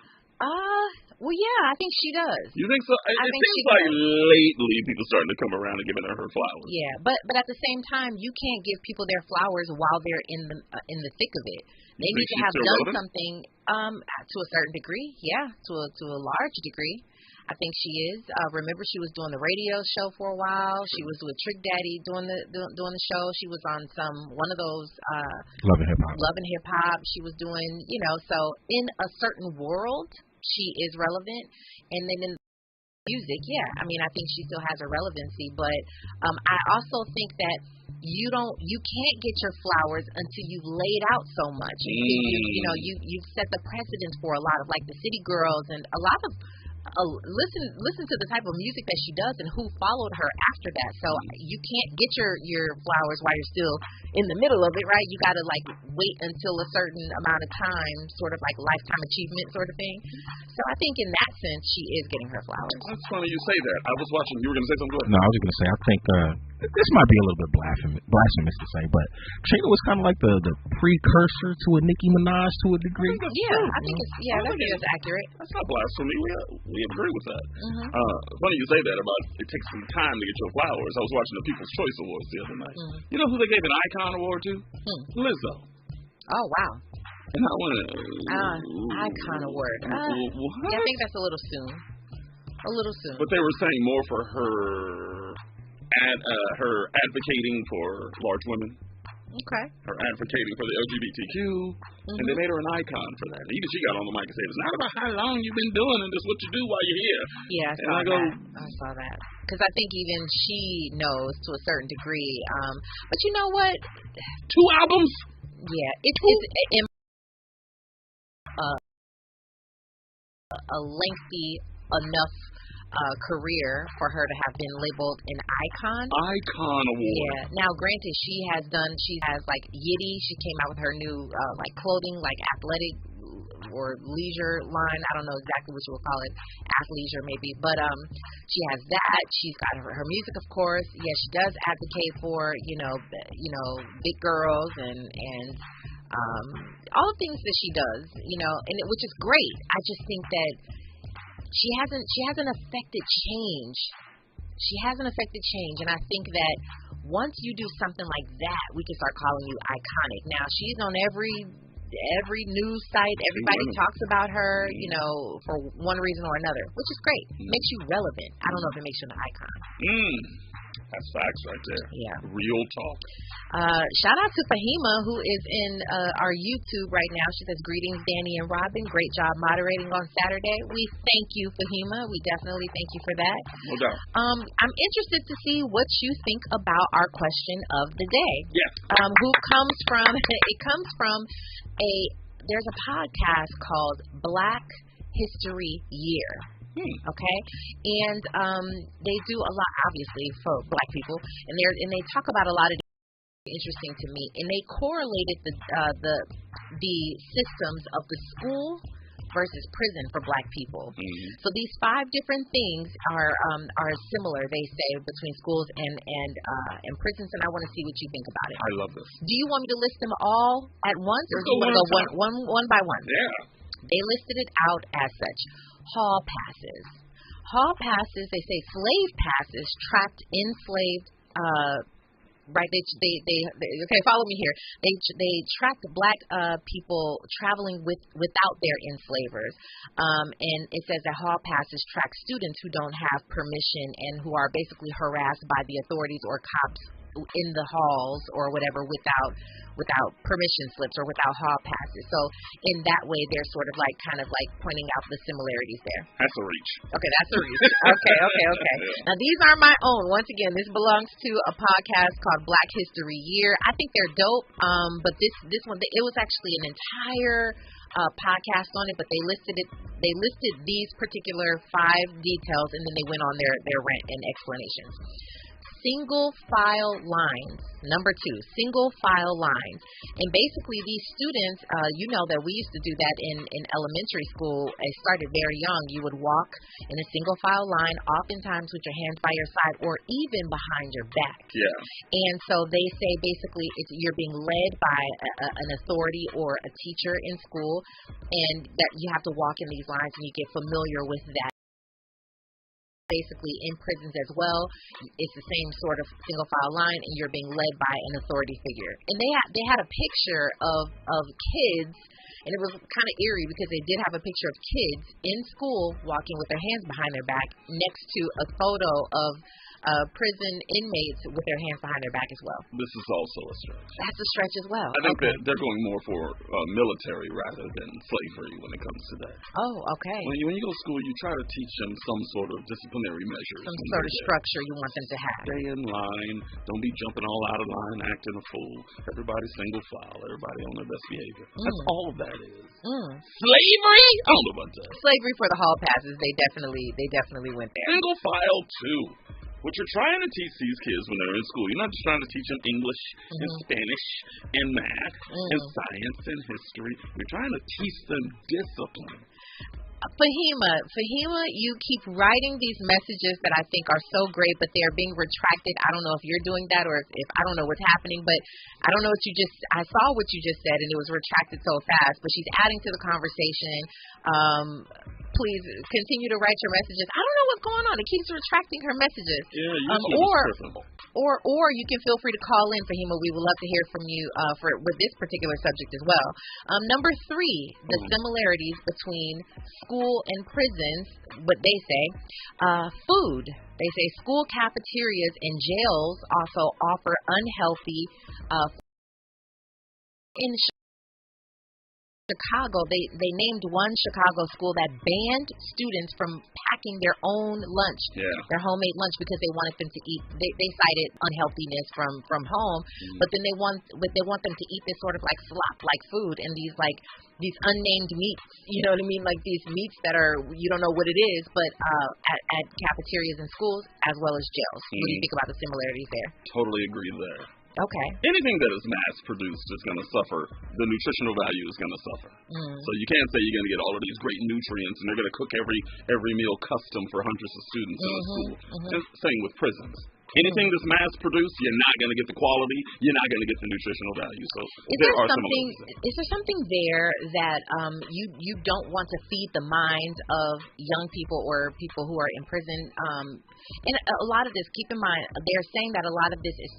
Well, yeah, I think she does. You think so? It seems like lately people starting to come around and giving her flowers. Yeah, but at the same time, you can't give people their flowers while they're in the thick of it. They need to have done something to a certain degree. Yeah, to a large degree. I think she is. Remember, she was doing the radio show for a while. She was with Trick Daddy doing the show. She was on one of those Love and Hip Hop. Love and Hip Hop. She was doing, so in a certain world, she is relevant. And then in music, yeah, I mean, I think she still has a relevancy. But I also think that you can't get your flowers until you've laid out so much. You've set the precedent for a lot of like the City Girls and a lot of. Listen to the type of music that she does and who followed her after that. So you can't get your flowers while you're still in the middle of it, right? You got to like wait until a certain amount of time, sort of like lifetime achievement sort of thing. So I think in that sense, she is getting her flowers. That's funny you say that. I was watching. You were going to say something? Go ahead. No, I was going to say, I think this might be a little bit blasphemous to say, but Trina was kind of like the precursor to a Nicki Minaj to a degree. Yeah, I think it's accurate. That's not blasphemy. We agree with that. Mm-hmm. Funny you say that about it takes some time to get your flowers. I was watching the People's Choice Awards the other night. Mm-hmm. You know who they gave an Icon Award to? Lizzo. Oh, wow. And I went, Icon Award. Yeah, I think that's a little soon. But they were saying more for her advocating for large women. Okay. Her advocating for the LGBTQ, and they made her an icon for that. And even she got on the mic and said, "It's not about how long you've been doing it; it's what you do while you're here." Yeah, I saw that. Because I think even she knows to a certain degree. But you know what? 2 albums. Yeah, it's a lengthy enough career for her to have been labeled an icon. Icon award. Yeah. Now, granted, she has like Yitty. She came out with her new like clothing, like athletic or leisure line. I don't know exactly what you would call it, athleisure maybe. But she has that. She's got her music, of course. Yeah, she does advocate for big girls and all the things that she does. Which is great. I just think that she hasn't affected change. She hasn't affected change, and I think that once you do something like that, we can start calling you iconic. Now, she's on every news site. Everybody talks about her, for one reason or another, which is great. Makes you relevant. I don't know if it makes you an icon. That's facts right there. Yeah. Real talk. Shout out to Fahima, who is in our YouTube right now. She says, greetings, Danny and Robin. Great job moderating on Saturday. We thank you, Fahima. We definitely thank you for that. No doubt. I'm interested to see what you think about our question of the day. Yeah. It comes from there's a podcast called Black History Year. Okay, and they do a lot, obviously, for Black people, and they talk about a lot of interesting to me, and they correlated the systems of the school versus prison for Black people. So these 5 different things are similar, they say, between schools and prisons, and I want to see what you think about it. I love this. Do you want me to list them all at once, or do you want to go one by one? Yeah. They listed it out as such. Hall passes. Hall passes, they say slave passes, trapped enslaved, right, okay, follow me here. They trapped Black people traveling without their enslavers. And it says that hall passes track students who don't have permission and who are basically harassed by the authorities or cops in the halls or whatever without permission slips or without hall passes. So in that way, they're sort of kind of pointing out the similarities there. That's a reach. Okay, that's a reach. Okay. Yeah. Now these are my own. Once again, this belongs to a podcast called Black History Year. I think they're dope. But this one, it was actually an entire podcast on it, but they listed these particular 5 details, and then they went on their rant and explanations. Single file lines. Number 2, single file lines. And basically these students, that we used to do that in elementary school. It started very young. You would walk in a single file line, oftentimes with your hands by your side or even behind your back. Yeah. And so they say basically you're being led by an authority or a teacher in school, and that you have to walk in these lines and you get familiar with that. Basically in prisons as well, it's the same sort of single file line, and you're being led by an authority figure. And they had a picture of kids, and it was kind of eerie because they did have a picture of kids in school walking with their hands behind their back next to a photo of prison inmates with their hands behind their back as well. This is also a stretch. That's a stretch as well. I think that they're going more for military rather than slavery when it comes to that. Oh, okay. When you go to school, you try to teach them some sort of disciplinary measures. Some sort of structure you want them to have. Stay in line. Don't be jumping all out of line, acting a fool. Everybody single file. Everybody on their best behavior. That's all that is. Slavery? I don't know about that. Slavery for the hall passes. They definitely went there. Single file too. What you're trying to teach these kids when they're in school, you're not just trying to teach them English and Spanish and math and science and history. You're trying to teach them discipline. Fahima, you keep writing these messages that I think are so great, but they're being retracted. I don't know if you're doing that or if I don't know what's happening, but I don't know I saw what you just said and it was retracted so fast, but she's adding to the conversation. Please continue to write your messages. I don't know what's going on. It keeps retracting her messages. Yeah, or you can feel free to call in, Fahima. We would love to hear from you with this particular subject as well. Number 3, the similarities between school and prisons, what they say. Food. They say school cafeterias and jails also offer unhealthy Chicago, they named one Chicago school that banned students from packing their own lunch, their homemade lunch, because they wanted them to eat. They cited unhealthiness from home, but then they want them to eat this sort of like slop like food and these unnamed meats. You know what I mean? Like these meats that are, you don't know what it is, but at cafeterias and schools as well as jails. What do you think about the similarities there? Totally agree there. Okay. Anything that is mass-produced is going to suffer. The nutritional value is going to suffer. So you can't say you're going to get all of these great nutrients and they're going to cook every meal custom for hundreds of students in a school. Same with prisons. Anything that's mass-produced, you're not going to get the quality. You're not going to get the nutritional value. So is there something there that you don't want to feed the minds of young people or people who are in prison? And a lot of this, keep in mind, they're saying that a lot of this is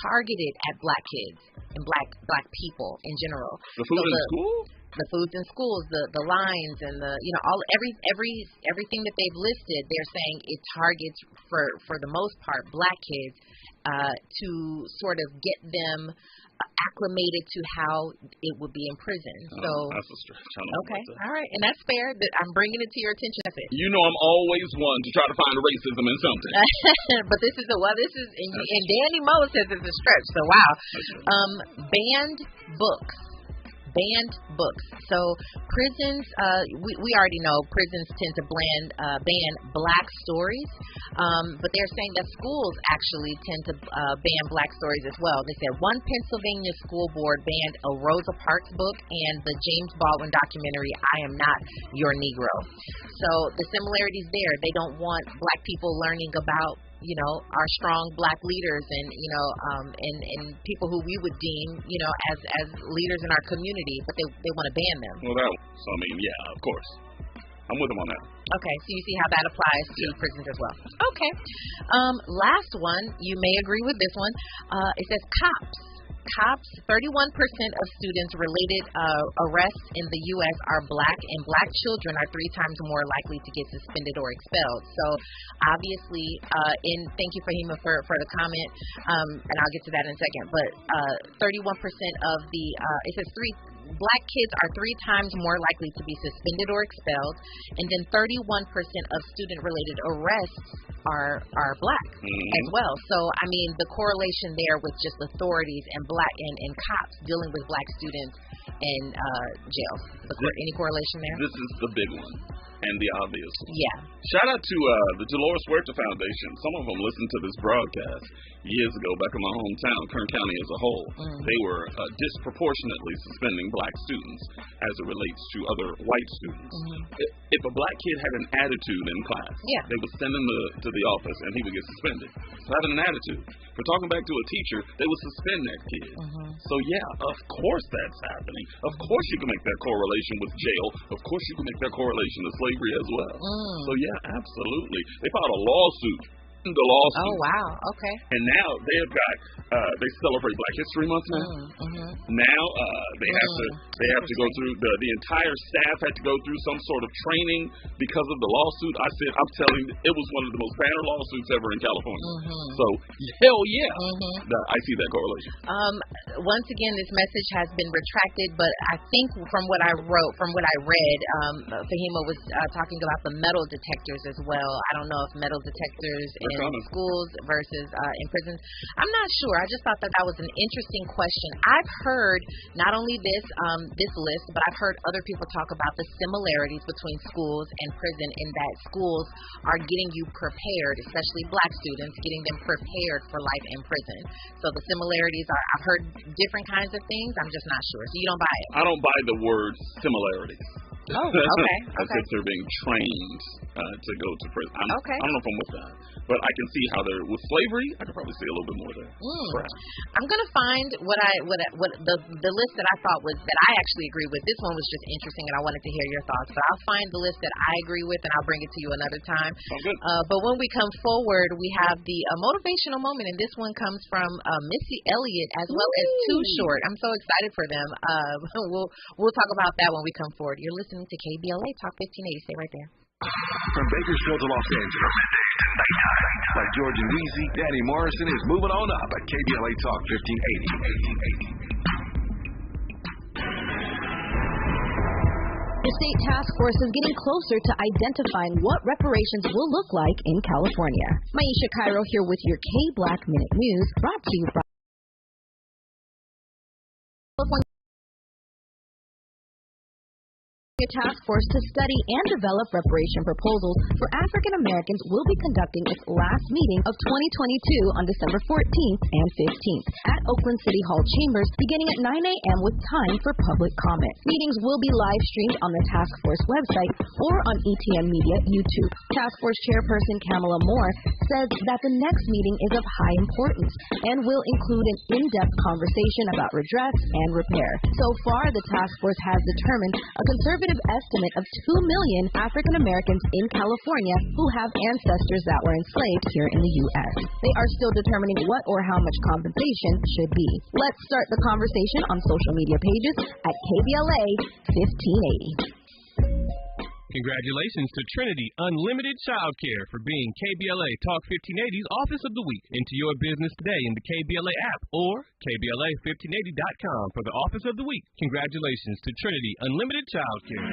targeted at black kids and black people in general. The food in school? The foods in schools, the lines, and everything that they've listed, they're saying it targets for the most part black kids to sort of get them acclimated to how it would be in prison. So that's a stretch. Okay, all right, and that's fair. I'm bringing it to your attention. That's it. You know, I'm always one to try to find racism in something. But this is and Danny Morrison says it's a stretch. So wow, banned books. So prisons, we already know prisons tend to ban black stories, but they're saying that schools actually tend to ban black stories as well. They said one Pennsylvania school board banned a Rosa Parks book and the James Baldwin documentary, I Am Not Your Negro. So the similarities there, they don't want black people learning about our strong black leaders and people who we would deem, as leaders in our community, but they want to ban them. Well, of course. I'm with them on that. Okay, so you see how that applies to prisons as well. Okay. Last one, you may agree with this one. It says cops, 31% of students related arrests in the U.S. are black, and black children are 3 times more likely to get suspended or expelled. So obviously, thank you, Fahima, for the comment, and I'll get to that in a second, but 31% of it says black kids are 3 times more likely to be suspended or expelled, and then 31% of student-related arrests are black as well. So, I mean, the correlation there with just authorities and cops dealing with black students in jails. Any correlation there? This is the big one and the obvious one. Yeah. Shout out to the Dolores Huerta Foundation. Some of them listened to this broadcast years ago back in my hometown, Kern County as a whole. They were disproportionately suspending black students as it relates to other white students. If a black kid had an attitude in class, they would send him to the office and he would get suspended for having an attitude. For talking back to a teacher, they would suspend that kid. So of course that's happening. Of course you can make that correlation with jail. Of course you can make that correlation to slavery as well. So absolutely. They filed a lawsuit. The lawsuit. Oh wow, okay. And now they have got they celebrate Black History Month now. Now they have to go through the entire staff had to go through some sort of training because of the lawsuit. I'm telling you, it was one of the most banner lawsuits ever in California. So hell yeah, I see that correlation. Once again, this message has been retracted, but I think from what I read, Fahima was talking about the metal detectors as well. I don't know if metal detectors in schools versus in prisons. I'm not sure. I just thought that was an interesting question. I've heard not only this list, but I've heard other people talk about the similarities between schools and prison in that schools are getting you prepared, especially black students, getting them prepared for life in prison. So the similarities are, I've heard different kinds of things. I'm just not sure. So you don't buy it? I don't buy the word similarities. Oh, okay. I think they're being trained to go to prison. I don't know if I'm with that. But I can see how they're with slavery. I could probably see a little bit more there. I'm gonna find what the list that I thought was that I actually agree with. This one was just interesting, and I wanted to hear your thoughts. So I'll find the list that I agree with, and I'll bring it to you another time. Sounds good. But when we come forward, we have the motivational moment, and this one comes from Missy Elliott as well as Too Short. I'm so excited for them. We'll talk about that when we come forward. You're listening to KBLA Talk 1580. Stay right there. From Bakersfield to Los Angeles, like George and Weezy, Danny Morrison is moving on up at KBLA Talk 1580. The state task force is getting closer to identifying what reparations will look like in California. Maisha Cairo here with your K-Black Minute News, brought to you by California task force to study and develop reparation proposals for African Americans will be conducting its last meeting of 2022 on December 14th and 15th at Oakland City Hall Chambers, beginning at 9 a.m. with time for public comment. Meetings will be live streamed on the task force website or on ETN Media YouTube. Task force chairperson Kamala Moore says that the next meeting is of high importance and will include an in-depth conversation about redress and repair. So far, the task force has determined a conservative estimate of 2 million African Americans in California who have ancestors that were enslaved here in the U.S. They are still determining what or how much compensation should be. Let's start the conversation on social media pages at KBLA 1580. Congratulations to Trinity Unlimited Childcare for being KBLA Talk 1580's Office of the Week. Into your business today in the KBLA app or KBLA1580.com for the Office of the Week. Congratulations to Trinity Unlimited Childcare.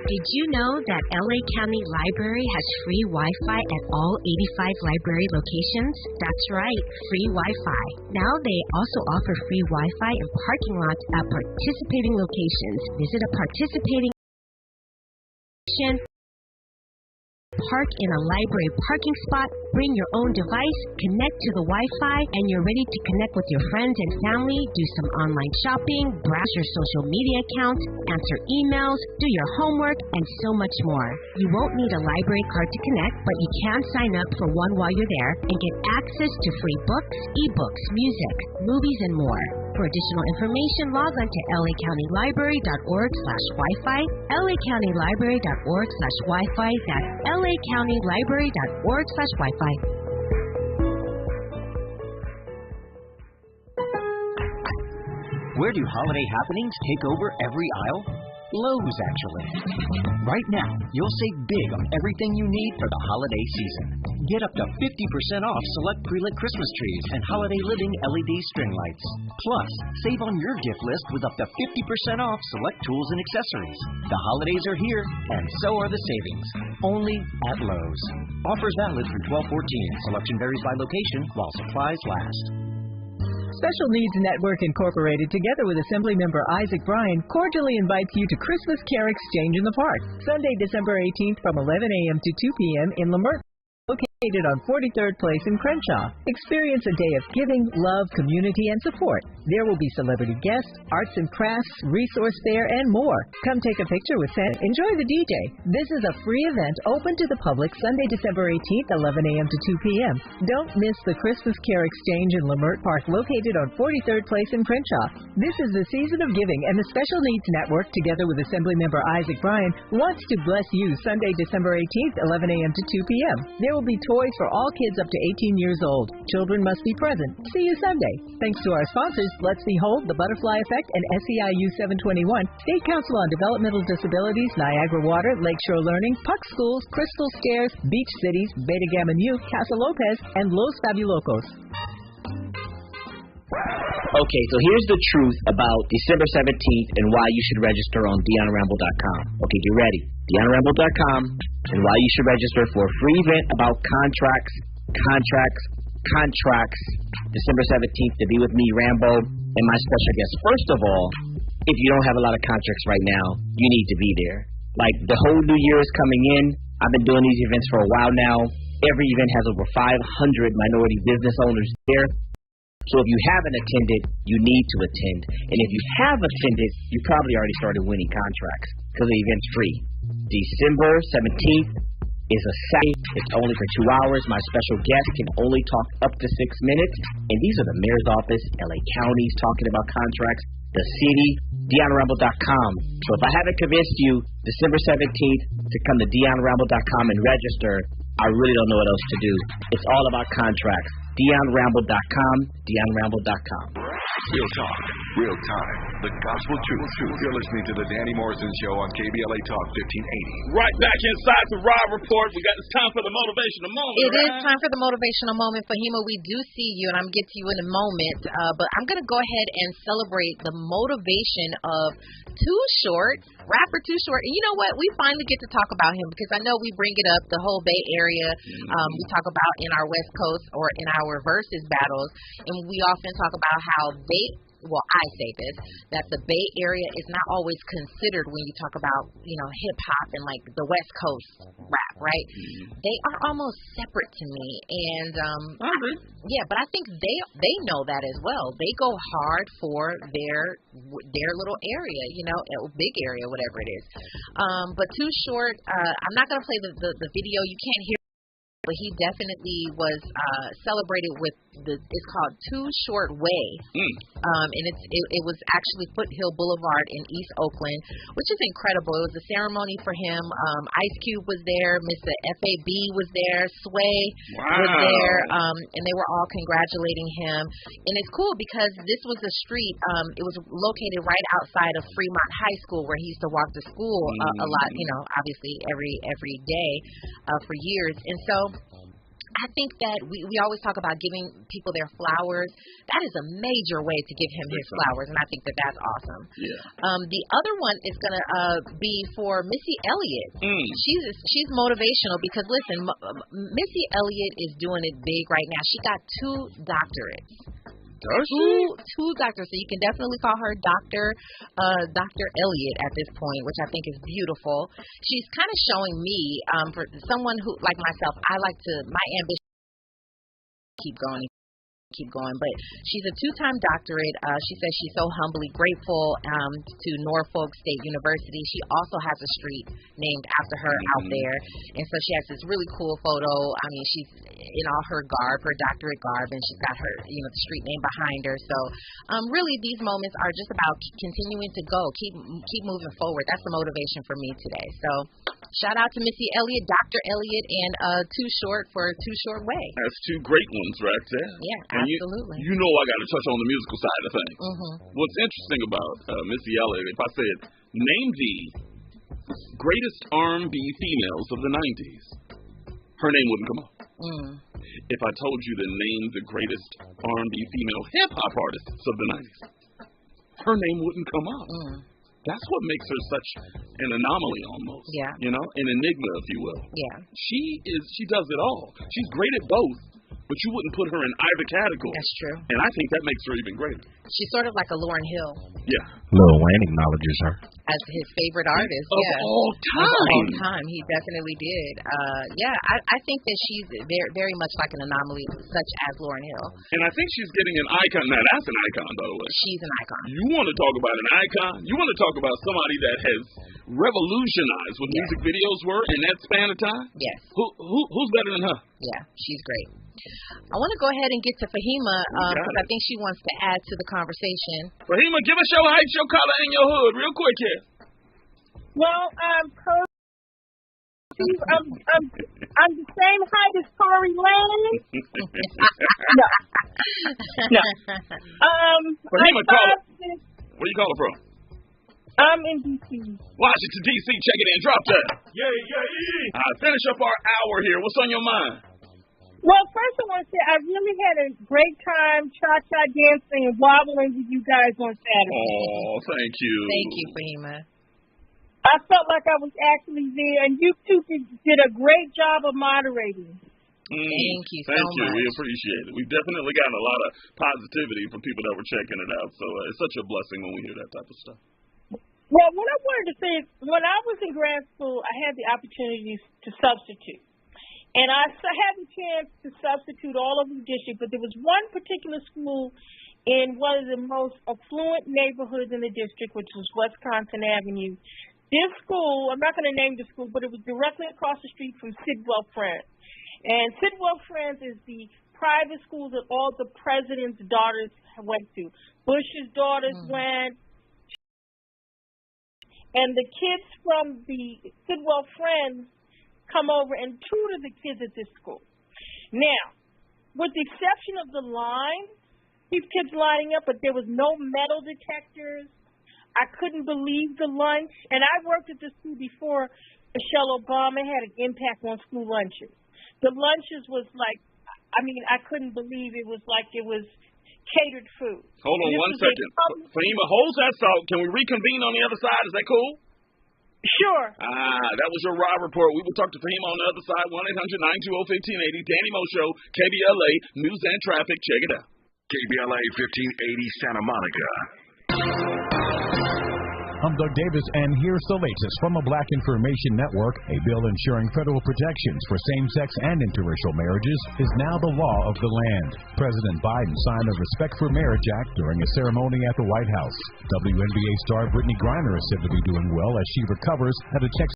Did you know that LA County Library has free Wi-Fi at all 85 library locations? That's right, free Wi-Fi. Now they also offer free Wi-Fi in parking lots at participating locations. Visit a participating park in a library parking spot, bring your own device, connect to the Wi-Fi, and you're ready to connect with your friends and family, do some online shopping, browse your social media accounts, answer emails, do your homework, and so much more. You won't need a library card to connect, but you can sign up for one while you're there and get access to free books, ebooks, music, movies, and more. For additional information, log on to lacountylibrary.org/Wi-Fi, lacountylibrary.org/Wi-Fi, that's lacountylibrary.org/Wi-Fi. Where do holiday happenings take over every aisle? Lowe's, actually. Right now, you'll save big on everything you need for the holiday season. Get up to 50% off select pre-lit Christmas trees and holiday living LED string lights. Plus, save on your gift list with up to 50% off select tools and accessories. The holidays are here, and so are the savings. Only at Lowe's. Offers valid through 12/14. Selection varies by location while supplies last. Special Needs Network Incorporated, together with Assembly Member Isaac Bryan, cordially invites you to Christmas Care Exchange in the Park, Sunday, December 18th from 11 a.m. to 2 p.m. in Lamert, located on 43rd Place in Crenshaw. Experience a day of giving, love, community, and support. There will be celebrity guests, arts and crafts, resource fair, and more. Come take a picture with Santa. Enjoy the DJ. This is a free event open to the public Sunday, December 18th, 11 a.m. to 2 p.m. Don't miss the Christmas Care Exchange in Lamert Park, located on 43rd Place in Crenshaw. This is the season of giving, and the Special Needs Network, together with Assembly Member Isaac Bryan, wants to bless you Sunday, December 18th, 11 a.m. to 2 p.m. There will be toys for all kids up to 18 years old. Children must be present. See you Sunday. Thanks to our sponsors, Let's Behold, The Butterfly Effect, and SEIU 721, State Council on Developmental Disabilities, Niagara Water, Lakeshore Learning, Puck Schools, Crystal Stairs, Beach Cities, Beta Gamma Nu, Casa Lopez, and Los Fabulocos. Okay, so here's the truth about December 17th and why you should register on DeonRamble.com. Okay, get ready. DeonRamble.com and why you should register for a free event about contracts. December 17th to be with me, Rambo, and my special guest. First of all, if you don't have a lot of contracts right now, you need to be there. Like, the whole new year is coming in. I've been doing these events for a while now. Every event has over 500 minority business owners there. So if you haven't attended, you need to attend. And if you have attended, you probably already started winning contracts because the event's free. December 17th is a Saturday. It's only for 2 hours. My special guest can only talk up to 6 minutes. And these are the mayor's office, LA County's talking about contracts, the city, DeonRamble.com. So if I haven't convinced you, December 17th, to come to DeonRamble.com and register, I really don't know what else to do. It's all about contracts. DeonRamble.com, DeonRamble.com. Real talk, real time, the gospel truth. You're listening to the Danny Morrison Show on KBLA Talk 1580. Right back inside the Rob Report. It's time for the motivational moment. It is time for the motivational moment. Fahima, we do see you, and I'm going to get to you in a moment. But I'm going to go ahead and celebrate the motivation of Too Short, rapper Too Short. And you know what? We finally get to talk about him because I know we bring it up, the whole Bay Area. We talk about in our West Coast or in our versus battles, and we often talk about how I say this, that the Bay Area is not always considered when you talk about, hip hop and like the West Coast rap, right? They are almost separate to me. And I agree. Yeah, but I think they know that as well. They go hard for their little area, big area, whatever it is. But Too Short, I'm not gonna play the video. You can't hear. But he definitely was celebrated with it's called Too Short Way, and it was actually Foothill Boulevard in East Oakland, which is incredible. It was a ceremony for him. Ice Cube was there, Mr. FAB was there, Sway was there, and they were all congratulating him. And it's cool because this was a street. It was located right outside of Fremont High School, where he used to walk to school a lot. Obviously every day for years, and so. I think that we always talk about giving people their flowers. That is a major way to give him his flowers, and I think that that's awesome. Yeah. The other one is going to be for Missy Elliott. She's motivational because, listen, Missy Elliott is doing it big right now. She got 2 doctorates. Two doctors, so you can definitely call her Dr. Elliott at this point, which I think is beautiful. She's kind of showing me, for someone who, like myself, my ambition keep going, but she's a 2-time doctorate. She says she's so humbly grateful to Norfolk State University. She also has a street named after her out there, and so she has this really cool photo. I mean, she's in all her garb, her doctorate garb, and she's got her, the street name behind her. So, really, these moments are just about continuing to go, keep moving forward. That's the motivation for me today. So, shout out to Missy Elliott, Dr. Elliott, and Too Short for Too Short Way. That's 2 great ones right there. Yeah, and absolutely. You know I got to touch on the musical side of things. What's interesting about Missy Elliott, if I said, name the greatest R&B females of the 90s, her name wouldn't come up. If I told you to name the greatest R&B female hip-hop artists of the 90s, her name wouldn't come up. That's what makes her such an anomaly almost. Yeah. An enigma, if you will. Yeah. She does it all. She's great at both, but you wouldn't put her in either category. That's true. And I think that makes her even greater. She's sort of like a Lauryn Hill. Yeah. Lil Wayne acknowledges her. As his favorite artist. Of all time. Of all time. He definitely did. I think that she's very, very much like an anomaly, such as Lauryn Hill. And I think she's getting an icon. Now, that's an icon, by the way. She's an icon. You want to talk about an icon? You want to talk about somebody that has revolutionized what music videos were in that span of time? Yes. Who's better than her? Yeah, she's great. I want to go ahead and get to Fahima because I think she wants to add to the conversation. Fahima, give us your height, your color, and your hood real quick here. Well, I'm the same height as Tory Lane. No. Fahima, where you calling from? I'm in D.C. Washington, D.C. Check it in. Drop that. Yeah. Finish up our hour here. What's on your mind? Well, first I want to say I really had a great time cha-cha dancing and wobbling with you guys on Saturday. Oh, thank you. Thank you, Fahima. I felt like I was actually there, and you two did a great job of moderating. Thank you so much. Thank you. We appreciate it. We've definitely gotten a lot of positivity from people that were checking it out, so it's such a blessing when we hear that type of stuff. Well, what I wanted to say is when I was in grad school, I had the opportunity to substitute. And I had the chance to substitute all over the district, but there was one particular school in one of the most affluent neighborhoods in the district, which was Wisconsin Avenue. This school, I'm not going to name the school, but it was directly across the street from Sidwell Friends. And Sidwell Friends is the private school that all the president's daughters went to. Bush's daughters went. And the kids from the Sidwell Friends come over and tutor the kids at this school. Now, with the exception of the line, these kids lining up, but there was no metal detectors. I couldn't believe the lunch. And I worked at this school before Michelle Obama had an impact on school lunches. The lunches was like, I mean, I couldn't believe it was like it was catered food. Hold on one second. Fahima, hold that thought. Can we reconvene on the other side? Is that cool? Sure. That was your raw report. We will talk to Fahima on the other side. 1-800-920-1580. Danny Mo Show, KBLA, News and Traffic. Check it out. KBLA 1580 Santa Monica. I'm Doug Davis, and here's the latest from the Black Information Network. A bill ensuring federal protections for same-sex and interracial marriages is now the law of the land. President Biden signed the Respect for Marriage Act during a ceremony at the White House. WNBA star Brittany Griner is said to be doing well as she recovers at a Texas